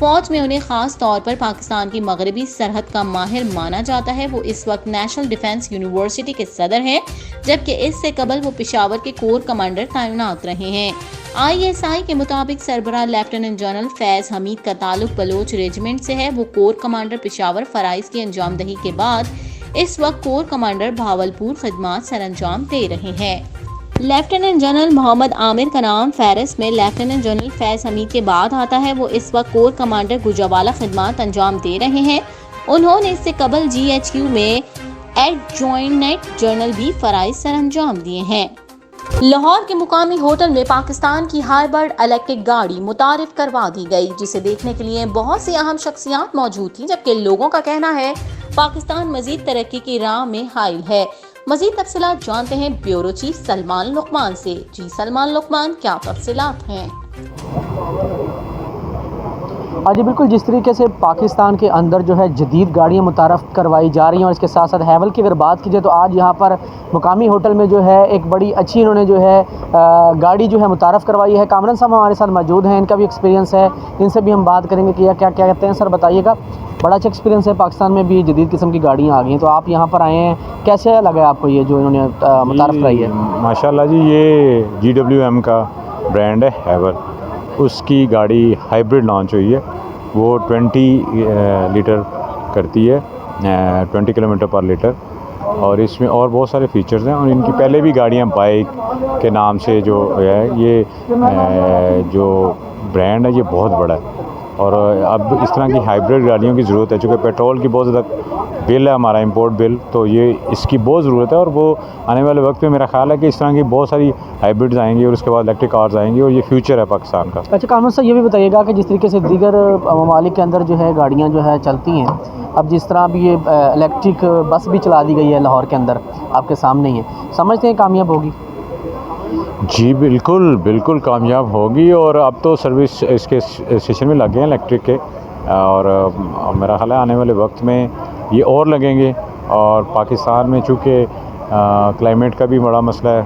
فوج میں انہیں خاص طور پر پاکستان کی مغربی سرحد کا ماہر مانا جاتا ہے۔ وہ اس وقت نیشنل ڈیفنس یونیورسٹی کے صدر ہیں، جبکہ اس سے قبل وہ پشاور کے کور کمانڈر تعینات رہے ہیں۔ ISI کے مطابق سربراہ لیفٹیننٹ جنرل فیض حمید کا تعلق بلوچ ریجمنٹ سے ہے۔ وہ کور کمانڈر پشاور فرائض کی انجام دہی کے بعد اس وقت کور کمانڈر بھاولپور خدمات سر انجام دے رہے ہیں۔ لیفٹیننٹ جنرل محمد عامر کا نام فہرست میں لیفٹیننٹ جنرل فیض حمید کے بعد آتا ہے۔ وہ اس وقت کور کمانڈر گوجرانوالہ خدمات انجام دے رہے ہیں۔ انہوں نے اس سے قبل GHQ میں ایڈجوائنٹ جنرل بھی فرائض سر انجام دیے ہیں۔ لاہور کے مقامی ہوٹل میں پاکستان کی ہائبرڈ الیکٹرک گاڑی متعارف کروا دی گئی، جسے دیکھنے کے لیے بہت سی اہم شخصیات موجود تھیں، جبکہ لوگوں کا کہنا ہے پاکستان مزید ترقی کی راہ میں حائل ہے۔ مزید تفصیلات جانتے ہیں بیورو چیف سلمان لقمان سے۔ جی سلمان لقمان، کیا تفصیلات ہیں؟ جی بالکل، جس طریقے سے پاکستان کے اندر جو ہے جدید گاڑیاں متعارف کروائی جا رہی ہیں، اور اس کے ساتھ ساتھ ہیول کی اگر بات کی جائے تو آج یہاں پر مقامی ہوٹل میں جو ہے ایک بڑی اچھی انہوں نے جو ہے گاڑی جو ہے متعارف کروائی ہے۔ کامران صاحب ہمارے ساتھ موجود ہیں، ان کا بھی ایکسپیرینس ہے، ان سے بھی ہم بات کریں گے کہ کیا کہتے ہیں۔ سر بتائیے گا، بڑا اچھا ایکسپیرینس ہے، پاکستان میں بھی جدید قسم کی گاڑیاں آ گئی ہیں، تو آپ یہاں پر آئے ہیں، کیسے لگا آپ کو یہ جو انہوں نے متعارف کرائی ہے؟ ماشاءاللہ جی، یہ GWM کا برانڈ ہے ہیول، اس کی گاڑی ہائبرڈ لانچ ہوئی ہے۔ وہ 20 لیٹر کرتی ہے، 20 کلومیٹر پر لیٹر، اور اس میں اور بہت سارے فیچرز ہیں۔ اور ان کی پہلے بھی گاڑیاں بائک کے نام سے جو ہے، یہ جو برانڈ ہے یہ بہت بڑا ہے، اور اب اس طرح کی ہائبرڈ گاڑیوں کی ضرورت ہے، چونکہ پیٹرول کی بہت زیادہ بل ہے ہمارا، امپورٹ بل، تو یہ اس کی بہت ضرورت ہے۔ اور وہ آنے والے وقت میں میرا خیال ہے کہ اس طرح کی بہت ساری ہائبرڈز آئیں گی، اور اس کے بعد الیکٹرک کارز آئیں گی، اور یہ فیوچر ہے پاکستان کا۔ اچھا کامران صاحب، یہ بھی بتائیے گا کہ جس طریقے سے دیگر ممالک کے اندر جو ہے گاڑیاں جو ہے چلتی ہیں، اب جس طرح ابھی یہ الیکٹرک بس بھی چلا دی گئی ہے لاہور کے اندر، آپ کے سامنے ہی ہے، سمجھتے ہیں کامیاب ہوگی؟ جی بالکل بالکل کامیاب ہوگی، اور اب تو سروس اس کے اسٹیشن میں لگے ہیں الیکٹرک کے، اور میرا خیال ہے آنے والے وقت میں یہ اور لگیں گے۔ اور پاکستان میں چونکہ کلائمیٹ کا بھی بڑا مسئلہ ہے،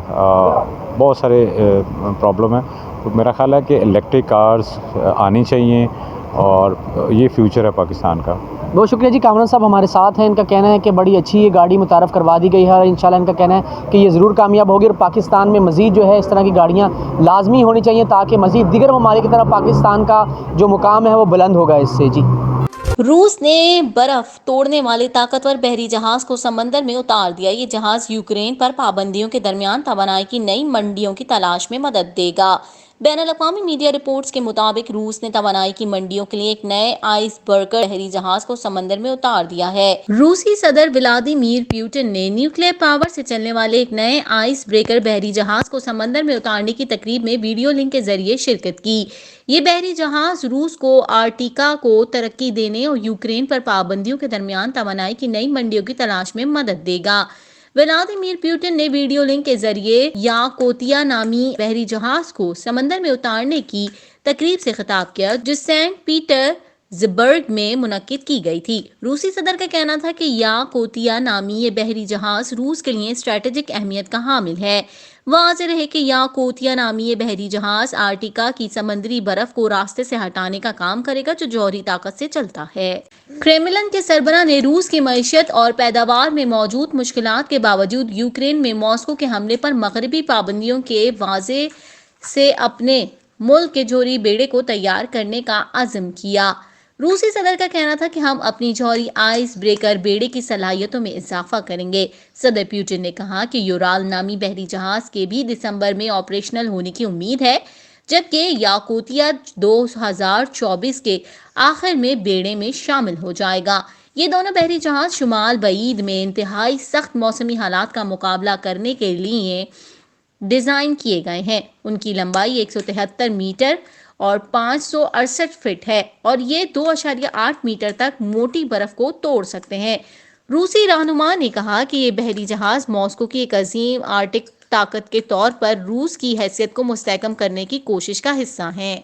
بہت سارے پرابلم ہے، تو میرا خیال ہے کہ الیکٹرک کارز آنی چاہیے، اور یہ فیوچر ہے پاکستان کا۔ بہت شکریہ جی، کامران صاحب ہمارے ساتھ ہیں، ان کا کہنا ہے کہ بڑی اچھی یہ گاڑی متعارف کروا دی گئی ہے، اور انشاءاللہ ان کا کہنا ہے کہ یہ ضرور کامیاب ہوگی، اور پاکستان میں مزید جو ہے اس طرح کی گاڑیاں لازمی ہونی چاہیے، تاکہ مزید دیگر ممالک کی طرف پاکستان کا جو مقام ہے وہ بلند ہوگا اس سے۔ جی روس نے برف توڑنے والے طاقتور بحری جہاز کو سمندر میں اتار دیا۔ یہ جہاز یوکرین پر پابندیوں کے درمیان توانائی کی نئی منڈیوں کی تلاش میں مدد دے گا۔ بین الاقوامی میڈیا رپورٹس کے مطابق روس نے توانائی کی منڈیوں کے لیے ایک نئے آئس بریکر بحری جہاز کو سمندر میں اتار دیا ہے۔ روسی صدر ولادیمیر پوٹن نے نیوکلیئر پاور سے چلنے والے ایک نئے آئس بریکر بحری جہاز کو سمندر میں اتارنے کی تقریب میں ویڈیو لنک کے ذریعے شرکت کی۔ یہ بحری جہاز روس کو آرکٹیکا کو ترقی دینے اور یوکرین پر پابندیوں کے درمیان توانائی کی نئی منڈیوں کی تلاش میں مدد دے گا۔ ولادیمیر پوٹن نے ویڈیو لنک کے ذریعے یاکوتیا نامی بحری جہاز کو سمندر میں اتارنے کی تقریب سے خطاب کیا، جو سینٹ پیٹرزبرگ میں منعقد کی گئی تھی۔ روسی صدر کا کہنا تھا کہ یاکوتیا نامی یہ بحری جہاز روس کے لیے اسٹریٹجک اہمیت کا حامل ہے۔ واضح رہے کہ یاکوتیا نامی یہ بحری جہاز آرکٹیکا کی سمندری برف کو راستے سے ہٹانے کا کام کرے گا، جو جوہری طاقت سے چلتا ہے۔ کریملن کے سربراہ نے روس کی معیشت اور پیداوار میں موجود مشکلات کے باوجود یوکرین میں ماسکو کے حملے پر مغربی پابندیوں کے واضح سے اپنے ملک کے جوہری بیڑے کو تیار کرنے کا عزم کیا۔ روسی صدر کا کہنا تھا کہ ہم اپنی جوہری آئس بریکر بیڑے کی صلاحیتوں میں اضافہ کریں گے۔ صدر پوٹن نے کہا کہ یورال نامی بحری جہاز کے بھی دسمبر میں آپریشنل ہونے کی امید ہے، جبکہ یاکوتیا 2024 کے آخر میں بیڑے میں شامل ہو جائے گا۔ یہ دونوں بحری جہاز شمال بعید میں انتہائی سخت موسمی حالات کا مقابلہ کرنے کے لیے ڈیزائن کیے گئے ہیں۔ ان کی لمبائی 173 میٹر اور 568 فٹ ہے، اور یہ 2.8 میٹر تک موٹی برف کو توڑ سکتے ہیں۔ روسی رہنما نے کہا کہ یہ بحری جہاز ماسکو کی ایک عظیم آرکٹک طاقت کے طور پر روس کی حیثیت کو مستحکم کرنے کی کوشش کا حصہ ہیں۔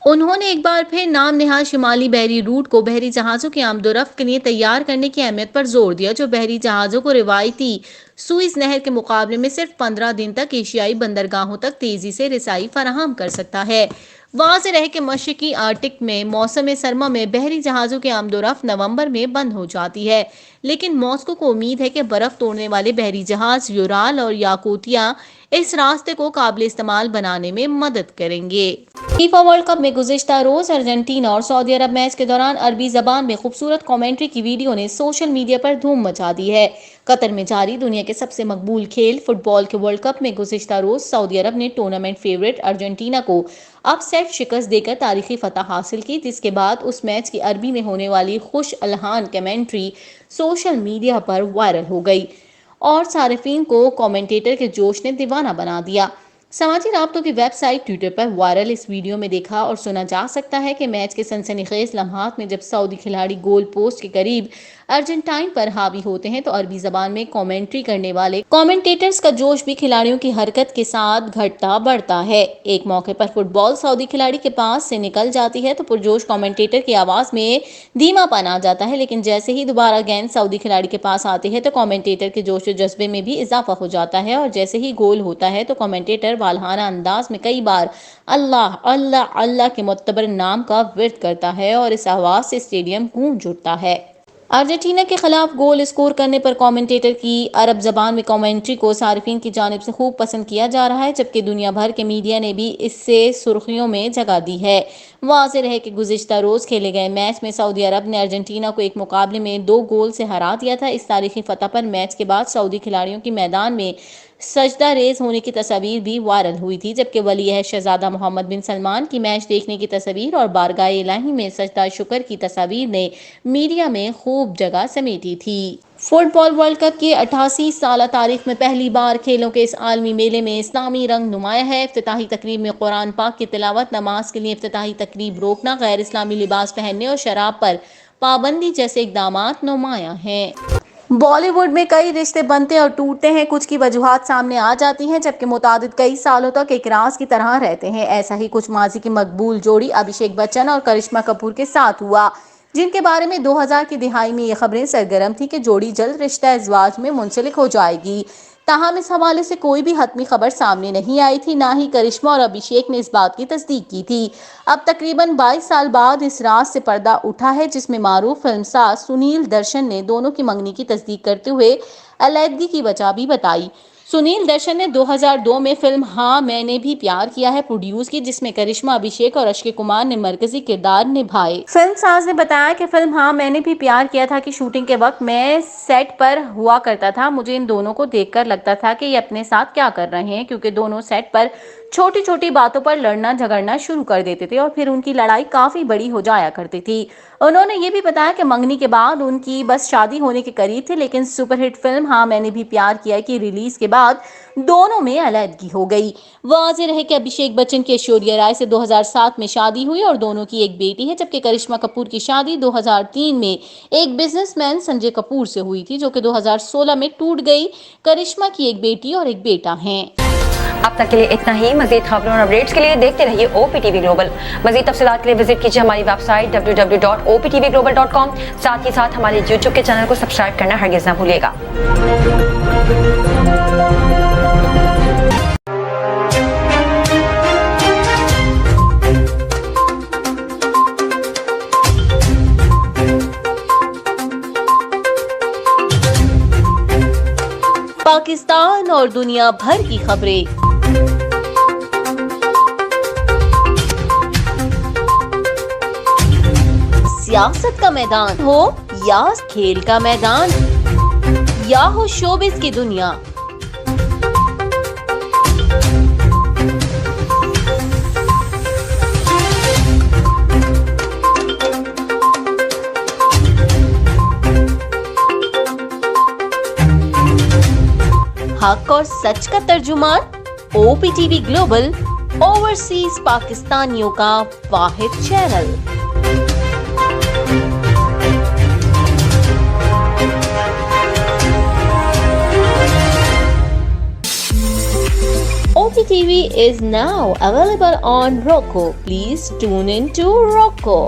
انہوں نے ایک بار پھر نام نہاد شمالی بحری روٹ کو بحری جہازوں کی آمد و رفت کے لیے تیار کرنے کی اہمیت پر زور دیا، جو بحری جہازوں کو روایتی سوئز نہر کے مقابلے میں صرف 15 دن تک ایشیائی بندرگاہوں تک تیزی سے رسائی فراہم کر سکتا ہے۔ واضح رہے کہ مشرقی آرکٹک میں موسم سرما میں بحری جہازوں کی آمد و رفت نومبر میں بند ہو جاتی ہے، لیکن ماسکو کو امید ہے کہ برف توڑنے والے بحری جہاز یورال اور یاکوتیا اس راستے کو قابل استعمال بنانے میں مدد کریں گے۔ فیفا ورلڈ کپ میں گزشتہ روز ارجنٹینا اور سعودی عرب میچ کے دوران عربی زبان میں خوبصورت کامنٹری کی ویڈیو نے سوشل میڈیا پر دھوم مچا دی ہے۔ قطر میں جاری دنیا کے سب سے مقبول کھیل فٹ بال کے ورلڈ کپ میں گزشتہ روز سعودی عرب نے ٹورنامنٹ فیورٹ ارجنٹینا کو اپ سیٹ شکست دے کر تاریخی فتح حاصل کی، جس کے بعد اس میچ کی عربی میں ہونے والی خوش الحان کمنٹری سوشل میڈیا پر وائرل ہو گئی اور صارفین کو کمنٹیٹر کے جوش نے دیوانہ بنا دیا۔ سماجی رابطوں کی ویب سائٹ ٹویٹر پر وائرل اس ویڈیو میں دیکھا اور سنا جا سکتا ہے کہ میچ کے سنسنی خیز لمحات میں جب سعودی کھلاڑی گول پوسٹ کے قریب ارجنٹائن پر حاوی ہوتے ہیں تو عربی زبان میں کامنٹری کرنے والے کامنٹیٹرز کا جوش بھی کھلاڑیوں کی حرکت کے ساتھ گھٹتا بڑھتا ہے۔ ایک موقع پر فٹ بال سعودی کھلاڑی کے پاس سے نکل جاتی ہے تو پرجوش کامنٹیٹر کی آواز میں دھیما پن آ جاتا ہے، لیکن جیسے ہی دوبارہ گیند سعودی کھلاڑی کے پاس آتی ہے تو کامنٹیٹر کے جوش و جذبے میں بھی اضافہ ہو جاتا ہے، اور جیسے ہی گول ہوتا ہے تو کامنٹیٹر والہانہ انداز میں کئی بار اللہ اللہ اللہ کے معتبر نام کا ورد کرتا ہے اور اس آواز سے اسٹیڈیم گونج اٹھتا ہے۔ ارجنٹینا کے خلاف گول اسکور کرنے پر کامنٹیٹر کی عرب زبان میں کامنٹری کو صارفین کی جانب سے خوب پسند کیا جا رہا ہے، جبکہ دنیا بھر کے میڈیا نے بھی اس سے سرخیوں میں جگہ دی ہے۔ واضح رہے کہ گزشتہ روز کھیلے گئے میچ میں سعودی عرب نے ارجنٹینا کو ایک مقابلے میں 2 گول سے ہرا دیا تھا۔ اس تاریخی فتح پر میچ کے بعد سعودی کھلاڑیوں کی میدان میں سجدہ ریز ہونے کی تصاویر بھی وائرل ہوئی تھی، جبکہ ولی عہد شہزادہ محمد بن سلمان کی میچ دیکھنے کی تصاویر اور بارگاہ الہی میں سجدہ شکر کی تصاویر نے میڈیا میں خوب جگہ سمیٹی تھی۔ فٹ بال ورلڈ کپ کی 88 سالہ تاریخ میں پہلی بار کھیلوں کے اس عالمی میلے میں اسلامی رنگ نمایاں ہے۔ افتتاحی تقریب میں قرآن پاک کی تلاوت، نماز کے لیے افتتاحی تقریب روکنا، غیر اسلامی لباس پہننے اور شراب پر پابندی جیسے اقدامات نمایاں ہیں۔ بالی ووڈ میں کئی رشتے بنتے اور ٹوٹتے ہیں، کچھ کی وجوہات سامنے آ جاتی ہیں جبکہ متعدد کئی سالوں تک ایک راز کی طرح رہتے ہیں۔ ایسا ہی کچھ ماضی کی مقبول جوڑی ابھیشیک بچن اور کرشمہ کپور کے ساتھ ہوا، جن کے بارے میں 2000 کی دہائی میں یہ خبریں سرگرم تھی کہ جوڑی جلد رشتہ ازواج میں منسلک ہو جائے گی۔ تاہم اس حوالے سے کوئی بھی حتمی خبر سامنے نہیں آئی تھی، نہ ہی کرشمہ اور ابھیشیک نے اس بات کی تصدیق کی تھی۔ اب تقریباً 22 سال بعد اس راز سے پردہ اٹھا ہے، جس میں معروف فلم ساز سنیل درشن نے دونوں کی منگنی کی تصدیق کرتے ہوئے علیحدگی کی وجہ بھی بتائی۔ سنیل درشن نے 2002 میں فلم ہاں میں نے بھی پیار کیا ہے پروڈیوس کی، جس میں کرشمہ، ابھیشیک اور اکشے کمار نے مرکزی کردار نبھائے۔ فلم ساز نے بتایا کہ فلم ہاں میں نے بھی پیار کیا تھا کہ شوٹنگ کے وقت میں سیٹ پر ہوا کرتا تھا، مجھے ان دونوں کو دیکھ کر لگتا تھا کہ یہ اپنے ساتھ کیا کر رہے ہیں، کیونکہ دونوں سیٹ پر چھوٹی چھوٹی باتوں پر لڑنا جھگڑنا شروع کر دیتے تھے اور پھر ان کی لڑائی کافی بڑی ہو جایا کرتی تھی۔ انہوں نے یہ بھی بتایا کہ منگنی کے بعد ان کی بس شادی ہونے کے قریب تھی، لیکن سپر ہٹ فلم ہاں میں نے بھی پیار کیا کی ریلیز کے بعد دونوں میں علیحدگی ہو گئی۔ واضح رہے کہ ابھیشیک بچن کی ایشوریہ رائے سے 2007 میں شادی ہوئی اور دونوں کی ایک بیٹی ہے، جبکہ کرشمہ کپور کی شادی 2003 میں ایک بزنس مین سنجے کپور سے ہوئی تھی، جو کہ 2016 میں ٹوٹ گئی۔ کرشمہ کی ایک بیٹی اور ایک بیٹا ہیں۔ اب تک کے لیے اتنا ہی۔ مزید خبروں اور اپڈیٹس کے لیے دیکھتے رہیے OPTV گلوبل۔ مزید تفصیلات کے لیے وزٹ کیجیے ہماری ویب سائٹ www.optvglobal.com۔ ساتھ ہی ساتھ ہمارے YouTube کے چینل کو سبسکرائب کرنا ہرگز نہ بھولیے گا۔ پاکستان اور دنیا بھر کی خبریں، سیاست کا میدان ہو یا کھیل کا میدان یا ہو شوبز کی دنیا، حق اور سچ کا ترجمان OPTV گلوبل، اوورسیز پاکستانیوں کا واحد channel. OPTV is now available on Roku. Please tune in to Roku.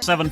7.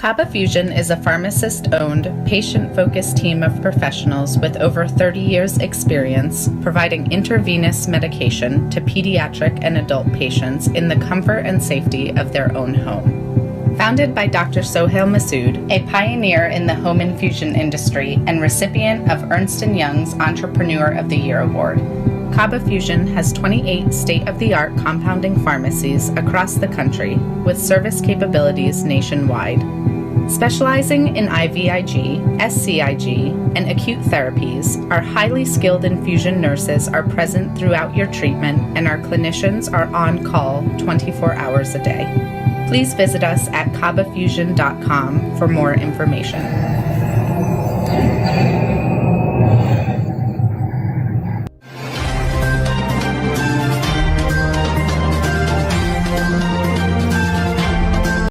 Kaba Fusion is a pharmacist-owned, patient-focused team of professionals with over 30 years' experience providing intravenous medication to pediatric and adult patients in the comfort and safety of their own home. Founded by Dr. Sohail Masood, a pioneer in the home infusion industry and recipient of Ernst & Young's Entrepreneur of the Year Award, Kaba Fusion has 28 state-of-the-art compounding pharmacies across the country with service capabilities nationwide. Specializing in IVIG, SCIG, and acute therapies, our highly skilled infusion nurses are present throughout your treatment and our clinicians are on call 24 hours a day. Please visit us at kabafusion.com for more information.